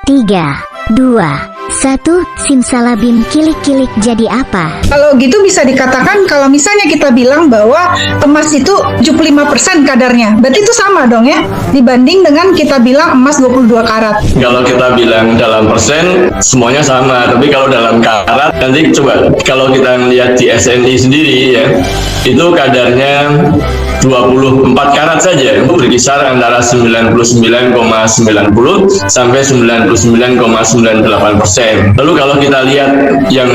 3, 2, 1, simsalabim, kilik-kilik jadi apa? Kalau gitu bisa dikatakan kalau misalnya kita bilang bahwa emas itu 75% kadarnya, berarti itu sama dong ya, dibanding dengan kita bilang emas 22 karat. Kalau kita bilang dalam persen, semuanya sama. Tapi kalau dalam karat, nanti coba kalau kita lihat di SNI sendiri ya, itu kadarnya 24 karat saja, berkisar antara 99,90 sampai 99,98%. Lalu kalau kita lihat yang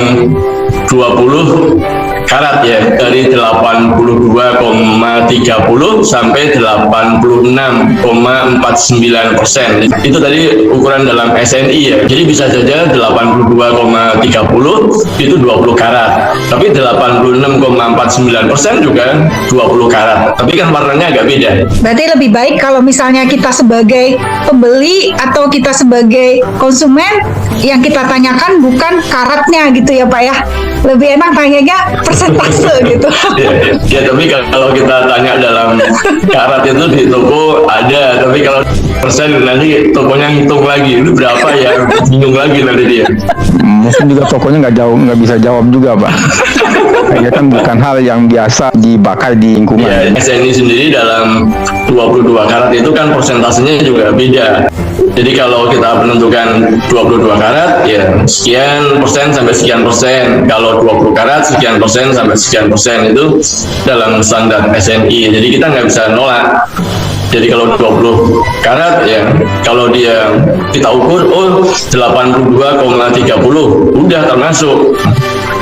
20 karat ya, dari 82,30 sampai 86,49%. Itu tadi ukuran dalam SNI ya. Jadi bisa saja 82,30 itu 20 karat. Tapi 86,49% juga 20 karat. Tapi kan warnanya agak beda. Berarti lebih baik kalau misalnya kita sebagai pembeli atau kita sebagai konsumen, yang kita tanyakan bukan karatnya gitu ya Pak ya. Lebih enak tanyanya persentase gitu. Ya, tapi kalau kita tanya dalam karat itu di toko ada, tapi kalau persen nanti tokonya ngitung lagi, itu berapa ya, bingung lagi nanti dia. Mungkin juga tokonya nggak bisa jawab juga Pak. Kayaknya kan bukan hal yang biasa dipakai di lingkungan. Ya, SNI sendiri dalam 22 karat itu kan persentasenya juga beda. Jadi kalau kita menentukan 22 karat, ya sekian persen sampai sekian persen. Kalau 20 karat, sekian persen sampai sekian persen, itu dalam standar SNI. Jadi kita nggak bisa nolak. Jadi kalau 20 karat ya, kalau dia kita ukur, 82,30 udah termasuk.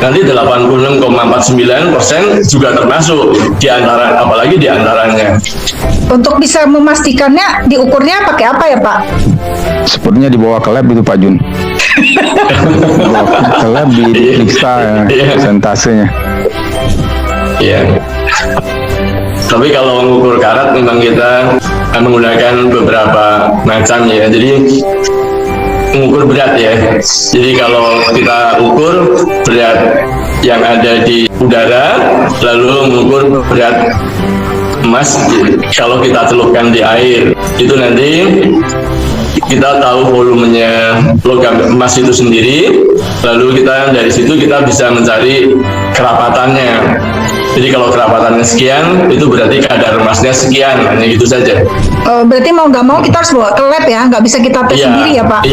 Nanti 86,49% juga termasuk di antara, apalagi di antaranya. Untuk bisa memastikannya, diukurnya pakai apa ya Pak? Sepertinya dibawa ke lab itu Pak Jun. Dibawa ke lab, diperiksa persentasenya. Iya. Tapi kalau mengukur karat memang kita menggunakan beberapa macam ya. Jadi mengukur berat ya. Jadi kalau kita ukur berat yang ada di udara, lalu mengukur berat emas kalau kita celupkan di air, itu nanti kita tahu volumenya logam emas itu sendiri, lalu kita dari situ kita bisa mencari kerapatannya. Jadi kalau kerapatannya sekian, itu berarti kadar emasnya sekian, hanya gitu saja. Berarti mau nggak mau kita harus bawa ke lab ya, nggak bisa kita tes sendiri ya Pak?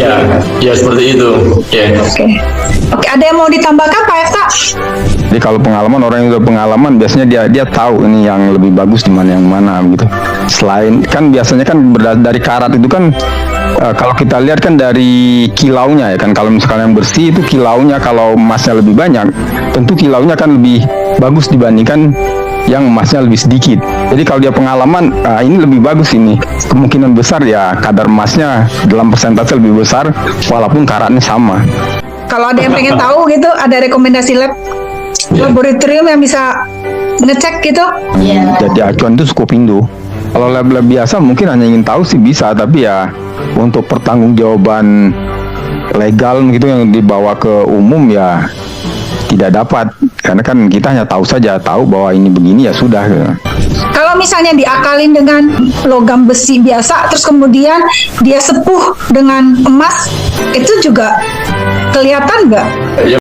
Iya, seperti itu. Yeah. Oke, ada yang mau ditambahkan Pak Efta? Jadi kalau pengalaman, orang yang udah pengalaman biasanya dia tahu ini yang lebih bagus di mana yang mana gitu. Selain kan biasanya kan dari karat itu kan kalau kita lihat kan dari kilaunya ya kan, kalau misalkan yang bersih itu kilaunya, kalau emasnya lebih banyak tentu kilaunya kan lebih bagus dibandingkan yang emasnya lebih sedikit. Jadi kalau dia pengalaman, ini lebih bagus ini, kemungkinan besar ya kadar emasnya dalam persentase lebih besar walaupun karatnya sama. Kalau ada yang pengen tahu gitu, ada rekomendasi lab laboratorium yang bisa ngecek gitu? Jadi acuan itu Skopindo. Kalau lab-lab biasa mungkin hanya ingin tahu sih bisa, tapi ya untuk pertanggungjawaban legal gitu yang dibawa ke umum ya tidak dapat, karena kan kita hanya tahu saja, tahu bahwa ini begini ya sudah. Kalau misalnya diakalin dengan logam besi biasa, terus kemudian dia sepuh dengan emas, itu juga kelihatan nggak? Ya,